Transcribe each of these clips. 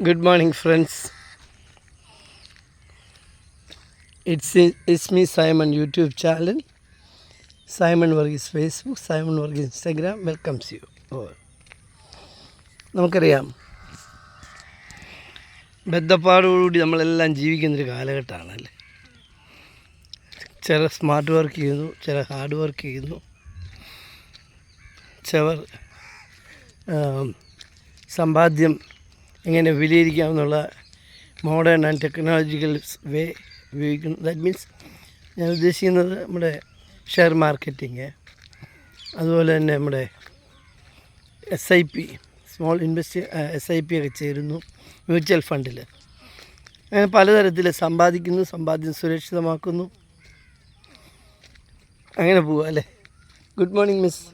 Good morning, friends. It's me, Simon, YouTube channel. Simon Varghese Facebook, Simon Varghese Instagram welcomes you all. നമുക്കറിയാം, ബദ്ധപ്പാടോടുകൂടി നമ്മളെല്ലാം ജീവിക്കുന്നൊരു കാലഘട്ടമാണല്ലേ. ചിലർ smart work ചെയ്യുന്നു, ചിലർ hard work ചെയ്യുന്നു, ചിലർ സമ്പാദ്യം എങ്ങനെ വിലയിരിക്കാമെന്നുള്ള മോഡേൺ ആൻഡ് ടെക്നോളജിക്കൽ വേ ഉപയോഗിക്കുന്നു. ദാറ്റ് മീൻസ് ഞാൻ ഉദ്ദേശിക്കുന്നത് നമ്മുടെ ഷെയർ മാർക്കറ്റിങ്, അതുപോലെ തന്നെ നമ്മുടെ SIP സ്മോൾ SIP ഒക്കെ ചേരുന്നു, മ്യൂച്വൽ ഫണ്ടിൽ. അങ്ങനെ പലതരത്തിൽ സമ്പാദിക്കുന്നു, സമ്പാദ്യം സുരക്ഷിതമാക്കുന്നു, അങ്ങനെ പോവുക അല്ലേ. Good morning miss.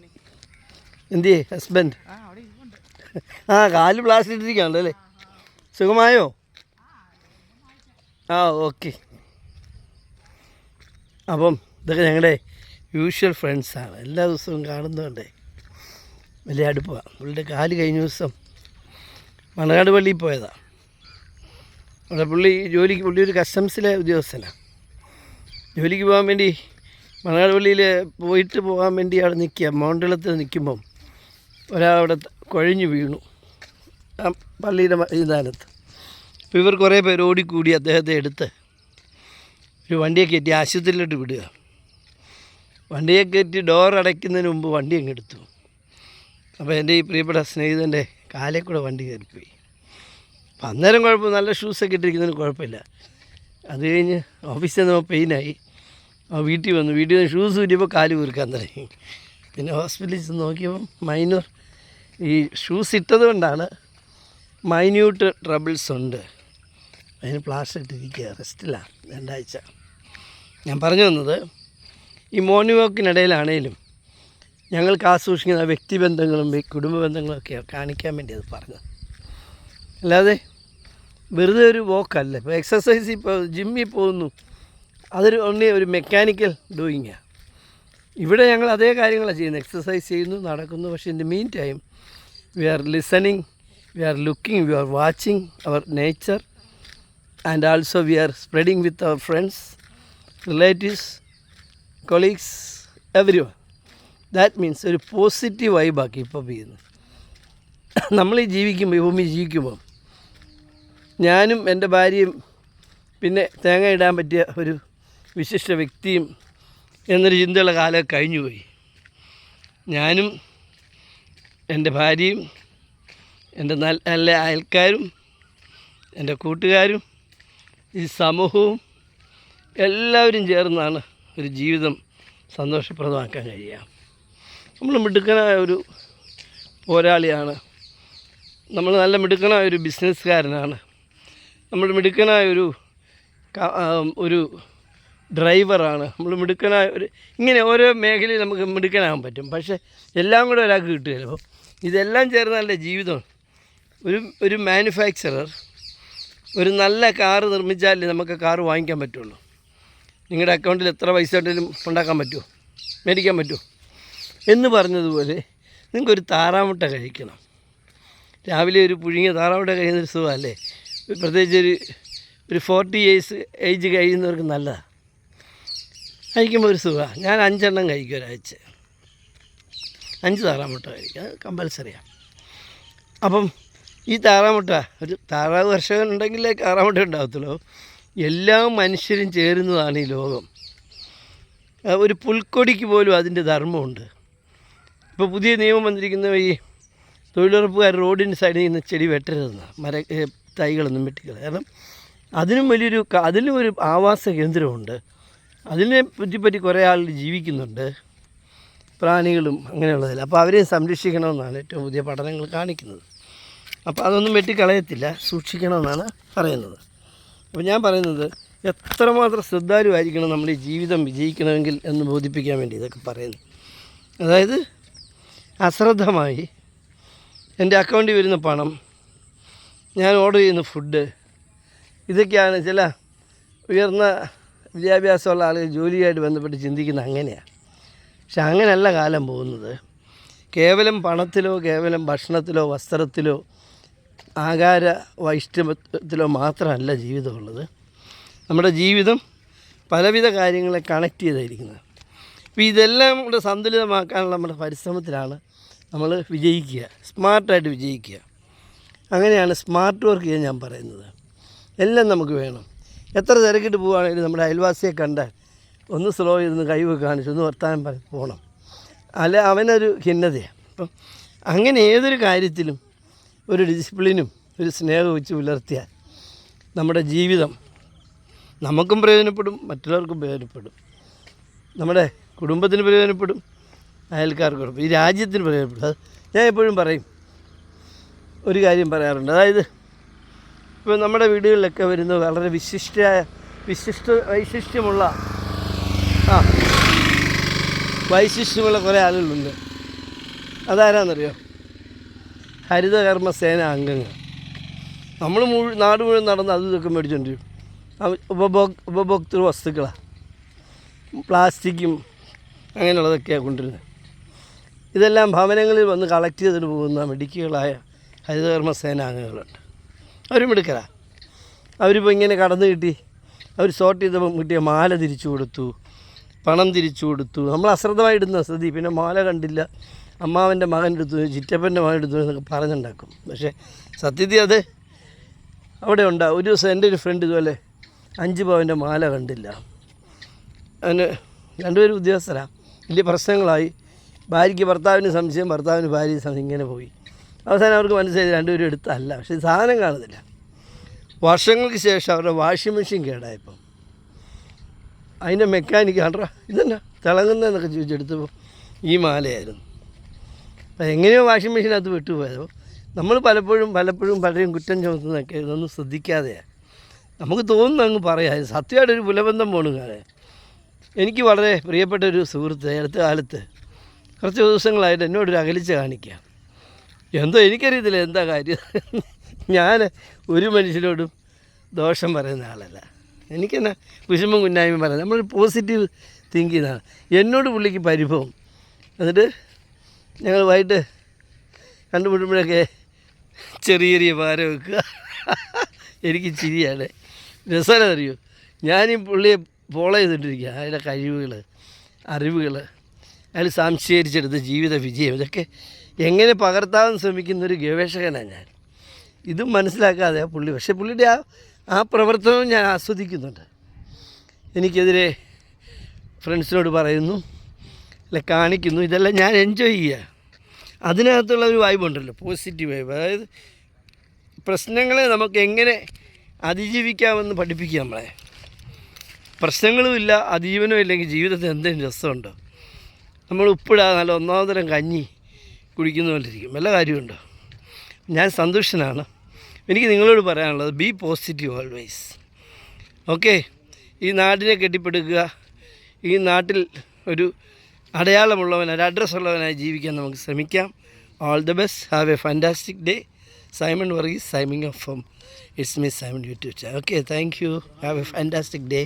എന്തിയേ ഹസ്ബൻഡ്? കാല് പ്ലാസ്റ്റർ ഇട്ടിരിക്കുകയാണല്ലോ അല്ലേ. സുഖമായോ? ഓക്കെ. അപ്പം ഇതൊക്കെ ഞങ്ങളുടെ യൂഷ്വൽ ഫ്രണ്ട്സാണ്, എല്ലാ ദിവസവും കാണുന്നതുകൊണ്ടേ വലിയ അടുപ്പമാണ്. പുള്ളിയുടെ കാല് കഴിഞ്ഞ ദിവസം മണനാട് പള്ളിയിൽ പോയതാണ്. അവിടെ പുള്ളി ഒരു കസ്റ്റംസിലെ ഉദ്യോഗസ്ഥനാണ്. ജോലിക്ക് പോകാൻ വേണ്ടി മണനാട് പള്ളിയിൽ പോകാൻ വേണ്ടി അവിടെ നിൽക്കുക. മൗണ്ടളത്തിൽ നിൽക്കുമ്പം ഒരാളവിടെ കുഴഞ്ഞു വീണു ആ പള്ളിയുടെ മൈതാനത്ത്. അപ്പോൾ ഇവർ കുറേ പേര് ഓടിക്കൂടി അദ്ദേഹത്തെ എടുത്ത് ഒരു വണ്ടിയെ കയറ്റി ആശുപത്രിയിലോട്ട് വിടുക. വണ്ടിയെ കയറ്റി ഡോർ അടയ്ക്കുന്നതിന് മുമ്പ് വണ്ടി അങ്ങ് എടുത്തു. അപ്പോൾ എൻ്റെ ഈ പ്രിയപ്പെട്ട സ്നേഹിതൻ്റെ കാലേ കൂടെ വണ്ടി കയറിപ്പോയി. അപ്പം അന്നേരം കുഴപ്പം, നല്ല ഷൂസൊക്കെ ഇട്ടിരിക്കുന്നതിന് കുഴപ്പമില്ല. അത് കഴിഞ്ഞ് ഓഫീസിൽ നിന്ന് പെയിനായി. വീട്ടിൽ വന്ന് ഷൂസ് ഊരിയപ്പോൾ കാല് വീർക്കാൻ തുടങ്ങി. പിന്നെ ഹോസ്പിറ്റലിൽ ചെന്ന് നോക്കിയപ്പം മൈനൂർ ഈ ഷൂസ് ഇട്ടത് കൊണ്ടാണ് മൈന്യൂട്ട് ട്രബിൾസ് ഉണ്ട്. അതിന് പ്ലാസ്റ്റർ ഇട്ടിരിക്കുക, റെസ്റ്റിലാണ് 2 ആഴ്ച. ഞാൻ പറഞ്ഞു വന്നത്, ഈ മോർണിംഗ് വാക്കിനിടയിലാണേലും ഞങ്ങൾക്ക് ആസൂക്ഷിക്കുന്ന വ്യക്തിബന്ധങ്ങളും കുടുംബ ബന്ധങ്ങളൊക്കെ കാണിക്കാൻ വേണ്ടി അത് പറഞ്ഞത്. അല്ലാതെ വെറുതെ ഒരു വോക്കല്ല. ഇപ്പോൾ എക്സസൈസ്, ഇപ്പോൾ ജിമ്മിൽ പോകുന്നു, അതൊരു ഒരു മെക്കാനിക്കൽ ഡൂയിങ്ങാണ്. ഇവിടെ ഞങ്ങൾ അതേ കാര്യങ്ങളാണ് ചെയ്യുന്നത്. എക്സസൈസ് ചെയ്യുന്നു, നടക്കുന്നു. പക്ഷേ in the mean time we are listening, we are looking, we are watching our nature, and also we are spreading with our friends, relatives, colleagues, everyone. That means ഒരു positive വൈബാക്കി ഇപ്പോൾ ചെയ്യുന്നത്. നമ്മളീ ഭൂമി ജീവിക്കുമ്പോൾ ഞാനും എൻ്റെ ഭാര്യയും പിന്നെ തേങ്ങ ഇടാൻ പറ്റിയ ഒരു വിശിഷ്ട വ്യക്തിയും എന്നൊരു ചിന്തയുള്ള കാലം കഴിഞ്ഞുപോയി. ഞാനും എൻ്റെ ഭാര്യയും എൻ്റെ നല്ല അയൽക്കാരും എൻ്റെ കൂട്ടുകാരും ഈ സമൂഹവും എല്ലാവരും ചേർന്നാണ് ഒരു ജീവിതം സന്തോഷപ്രദമാക്കാൻ കഴിയുക. നമ്മൾ മിടുക്കനായ ഒരു പോരാളിയാണ്, നമ്മൾ നല്ല മിടുക്കനായ ഒരു ബിസിനസ്സുകാരനാണ്, നമ്മൾ മിടുക്കനായ ഒരു ഡ്രൈവറാണ്, നമ്മൾ മിടുക്കനായ ഇങ്ങനെ ഓരോ മേഖലയിൽ നമുക്ക് മിടുക്കനാകാൻ പറ്റും. പക്ഷേ എല്ലാം കൂടെ ഒരാൾക്ക് കിട്ടുകയില്ല. അപ്പോൾ ഇതെല്ലാം ചേർന്നല്ലേ ജീവിതം. ഒരു മാനുഫാക്ചറർ ഒരു നല്ല കാറ് നിർമ്മിച്ചാലേ നമുക്ക് കാറ് വാങ്ങിക്കാൻ പറ്റുള്ളൂ. നിങ്ങളുടെ അക്കൗണ്ടിൽ എത്ര പൈസ ഉണ്ടെങ്കിലും ഉണ്ടാക്കാൻ പറ്റുമോ, മേടിക്കാൻ പറ്റുമോ എന്ന് പറഞ്ഞതുപോലെ നിങ്ങൾക്കൊരു താറാമുട്ട കഴിക്കണം. രാവിലെ ഒരു പുഴുങ്ങിയ താറാമുട്ട കഴിയുന്നൊരു സുഖമല്ലേ. പ്രത്യേകിച്ച് ഒരു 40 years ഏജ് കഴിയുന്നവർക്ക് നല്ലതാണ്. കഴിക്കുമ്പോൾ ഒരു സുഖമാണ്. ഞാൻ 5 എണ്ണം കഴിക്കും ഒരാഴ്ച. 5 താറാമുട്ട കഴിക്കുക, അത് കമ്പൽസറിയാണ്. അപ്പം ഈ താറാമുട്ട, ഒരു താറാവ് കർഷകനുണ്ടെങ്കിലേ താറാമുട്ട ഉണ്ടാകത്തുള്ളൂ. എല്ലാ മനുഷ്യരും ചേരുന്നതാണ് ഈ ലോകം. ഒരു പുൽക്കൊടിക്ക് പോലും അതിൻ്റെ ധർമ്മമുണ്ട്. ഇപ്പോൾ പുതിയ നിയമം വന്നിരിക്കുന്ന ഈ തൊഴിലുറപ്പുകാർ റോഡിൻ്റെ സൈഡിൽ നിന്ന് ചെടി വെട്ടരുതെന്ന്, തൈകളൊന്നും വെട്ടിക്കള. കാരണം അതിനും ഒരു ആവാസ കേന്ദ്രമുണ്ട്. അതിനെ പറ്റി കുറേ ആളുകൾ ജീവിക്കുന്നുണ്ട്, പ്രാണികളും അങ്ങനെയുള്ളതിൽ. അപ്പോൾ അവരെ സംരക്ഷിക്കണമെന്നാണ് ഏറ്റവും പുതിയ പഠനങ്ങൾ കാണിക്കുന്നത്. അപ്പോൾ അതൊന്നും വെട്ടിക്കളയത്തില്ല, സൂക്ഷിക്കണമെന്നാണ് പറയുന്നത്. അപ്പോൾ ഞാൻ പറയുന്നത്, എത്രമാത്രം ശ്രദ്ധാലുവായിരിക്കണം നമ്മൾ ഈ ജീവിതം വിജയിക്കണമെങ്കിൽ എന്ന് ബോധിപ്പിക്കാൻ വേണ്ടി ഇതൊക്കെ പറയുന്നു. അതായത് അശ്രദ്ധമായി എൻ്റെ അക്കൗണ്ടിൽ വരുന്ന പണം, ഞാൻ ഓർഡർ ചെയ്യുന്ന ഫുഡ്, ഇതൊക്കെയാണ് ചില ഉയർന്ന വിദ്യാഭ്യാസമുള്ള ആളുകൾ ജോലിയായിട്ട് ബന്ധപ്പെട്ട് ചിന്തിക്കുന്നത് അങ്ങനെയാണ്. പക്ഷെ അങ്ങനെയല്ല കാലം പോകുന്നത്. കേവലം പണത്തിലോ കേവലം ഭക്ഷണത്തിലോ വസ്ത്രത്തിലോ ആകാര വൈഷ്ണവത്തിലോ മാത്രമല്ല ജീവിതമുള്ളത്. നമ്മുടെ ജീവിതം പലവിധ കാര്യങ്ങളെ കണക്ട് ചെയ്തായിരിക്കുന്നത്. അപ്പോൾ ഇതെല്ലാം കൂടെ സന്തുലിതമാക്കാനുള്ള നമ്മുടെ പരിശ്രമത്തിലാണ് നമ്മൾ വിജയിക്കുക, സ്മാർട്ടായിട്ട് വിജയിക്കുക. അങ്ങനെയാണ് സ്മാർട്ട് വർക്ക് ചെയ്യാൻ ഞാൻ പറയുന്നത്. എല്ലാം നമുക്ക് വേണം. എത്ര തിരക്കിട്ട് പോവുകയാണെങ്കിലും നമ്മുടെ അയൽവാസിയെ കണ്ടാൽ ഒന്ന് സ്ലോ ചെയ്തൊന്ന് കൈവൊക്കെ കാണിച്ച് ഒന്ന് വർത്താനം പോകണം. അല്ല അവനൊരു ഖിന്നതയാണ്. അപ്പം അങ്ങനെ ഏതൊരു കാര്യത്തിലും ഒരു ഡിസിപ്ലിനും ഒരു സ്നേഹവും വെച്ച് പുലർത്തിയാൽ നമ്മുടെ ജീവിതം നമുക്കും പ്രയോജനപ്പെടും, മറ്റുള്ളവർക്കും പ്രയോജനപ്പെടും, നമ്മുടെ കുടുംബത്തിന് പ്രയോജനപ്പെടും, അയൽക്കാർക്ക് കൊടുക്കും, ഈ രാജ്യത്തിന് പ്രയോജനപ്പെടും. അത് ഞാൻ എപ്പോഴും പറയും, ഒരു കാര്യം പറയാറുണ്ട്. അതായത് ഇപ്പോൾ നമ്മുടെ വീടുകളിലൊക്കെ വരുന്ന വളരെ വൈശിഷ്ട്യമുള്ള കുറേ ആളുകളുണ്ട്. അതാരാന്നറിയോ? ഹരിതകർമ്മസേന അംഗങ്ങൾ. നമ്മൾ നാട് മുഴുവൻ നടന്ന് അതും ഇതൊക്കെ മേടിച്ചുകൊണ്ടിരിക്കും. ഉപഭോക്തൃ വസ്തുക്കളാണ്, പ്ലാസ്റ്റിക്കും അങ്ങനെയുള്ളതൊക്കെയാണ് കൊണ്ടുവരുന്നത്. ഇതെല്ലാം ഭവനങ്ങളിൽ വന്ന് കളക്ട് ചെയ്തിട്ട് പോകുന്ന മിടുക്കികളായ ഹരിതകർമ്മസേന അംഗങ്ങളുണ്ട്. അവർ മിടുക്കരാണ്. അവരിപ്പോൾ ഇങ്ങനെ കടന്നു കിട്ടി, അവർ സോർട്ട് ചെയ്തപ്പോൾ കിട്ടിയ മാല തിരിച്ചു കൊടുത്തു, പണം തിരിച്ചു കൊടുത്തു. നമ്മൾ അശ്രദ്ധമായി ഇടുന്ന സ്ഥിതി, പിന്നെ മാല കണ്ടില്ല, അമ്മാവൻ്റെ മകൻ എടുത്തു, ചിറ്റപ്പൻ്റെ മകൻ എടുത്തു എന്നൊക്കെ പറഞ്ഞുണ്ടാക്കും. പക്ഷേ സത്യത്തിൽ അത് അവിടെ ഉണ്ടാകും. ഒരു ദിവസം എൻ്റെ ഒരു ഫ്രണ്ട് ഇതുപോലെ 5 പവൻ്റെ മാല കണ്ടില്ല. അതിന് രണ്ടുപേരും ഉദ്യോഗസ്ഥരാണ്. വലിയ പ്രശ്നങ്ങളായി. ഭാര്യയ്ക്ക് ഭർത്താവിന് സംശയം, ഭർത്താവിന് ഭാര്യ സംശയം, ഇങ്ങനെ പോയി. അവസാനം അവർക്ക് മനസ്സിലായി രണ്ടുപേരും എടുത്തല്ല. പക്ഷേ സാധനം കാണുന്നില്ല. വർഷങ്ങൾക്ക് ശേഷം അവരുടെ വാഷിംഗ് മെഷീൻ കേടായപ്പം അതിൻ്റെ മെക്കാനിക്ക് കണ്ടാ ഇതെന്നാ തിളങ്ങുന്നതെന്നൊക്കെ ചോദിച്ചെടുത്തപ്പോൾ ഈ മാലയായിരുന്നു. അപ്പം എങ്ങനെയോ വാഷിംഗ് മെഷീനകത്ത് വിട്ടുപോയത്. നമ്മൾ പലപ്പോഴും പലരെയും കുറ്റം ചുമത്തുന്നതൊക്കെ ഇതൊന്നും ശ്രദ്ധിക്കാതെയാണ്. നമുക്ക് തോന്നുന്നു അങ്ങ് പറയാം. സത്യമായിട്ടൊരു പുലബന്ധം പോണു കാണാൻ. എനിക്ക് വളരെ പ്രിയപ്പെട്ട ഒരു സുഹൃത്ത് അടുത്ത കാലത്ത് കുറച്ച് ദിവസങ്ങളായിട്ട് എന്നോടൊരു അകലിച്ച കാണിക്കുക. എന്തോ എനിക്കറിയത്തില്ല എന്താ കാര്യം. ഞാൻ ഒരു മനുഷ്യരോടും ദോഷം പറയുന്ന ആളല്ല. എനിക്കെന്നാ കുശുമ്പം കുന്നായ്മ പറയാം. നമ്മളൊരു പോസിറ്റീവ് തിങ്ക് ചെയ്യുന്നതാണ്. എന്നോട് പുള്ളിക്ക് പരിഭവം. എന്നിട്ട് ഞങ്ങൾ വൈകിട്ട് കണ്ടുമുട്ടുമ്പോഴൊക്കെ ചെറിയ പാര വെക്കുക. എനിക്ക് ചിരിയാണ്. രസമല്ല അറിയൂ. ഞാനീ പുള്ളിയെ ഫോളോ ചെയ്തിട്ടിരിക്കുക. അതിൻ്റെ കഴിവുകൾ, അറിവുകൾ, അയാൾ സംശീകരിച്ചെടുത്ത ജീവിത വിജയം, ഇതൊക്കെ എങ്ങനെ പകർത്താൻ ശ്രമിക്കുന്നൊരു ഗവേഷകനാണ് ഞാൻ. ഇതും മനസ്സിലാക്കാതെ പുള്ളി, പക്ഷേ പുള്ളിയുടെ ആ പ്രവർത്തനവും ഞാൻ ആസ്വദിക്കുന്നുണ്ട്. എനിക്കെതിരെ ഫ്രണ്ട്സിനോട് പറയുന്നു, അല്ല കാണിക്കുന്നു, ഇതെല്ലാം ഞാൻ എൻജോയ് ചെയ്യുക. അതിനകത്തുള്ള ഒരു വൈബുണ്ടല്ലോ, പോസിറ്റീവ് വൈബ്. അതായത് പ്രശ്നങ്ങളെ നമുക്ക് എങ്ങനെ അതിജീവിക്കാമെന്ന് പഠിപ്പിക്കുക നമ്മളെ. പ്രശ്നങ്ങളുമില്ല, അതിജീവനവും ഇല്ലെങ്കിൽ ജീവിതത്തിൽ എന്തെങ്കിലും രസമുണ്ടോ? നമ്മൾ ഉപ്പിടാതെ നല്ല ഒന്നാം തരം കഞ്ഞി കുടിക്കുന്ന പോലെ ഇരിക്കും. വല്ല കാര്യമുണ്ടോ? ഞാൻ സന്തുഷ്ടനാണ്. എനിക്ക് നിങ്ങളോട് പറയാനുള്ളത്, ബി പോസിറ്റീവ് ഓൾവേസ്. ഓക്കെ, ഈ നാടിനെ കെട്ടിപ്പടുക്കുക, ഈ നാട്ടിൽ ഒരു അടയാളമുള്ളവൻ, ഒരു അഡ്രസ്സുള്ളവനായി ജീവിക്കാൻ നമുക്ക് ശ്രമിക്കാം. All the best. Have A fantastic day. Simon Varghese signing off from It's Me Simon YouTube channel. Okay, thank you. Have a fantastic day.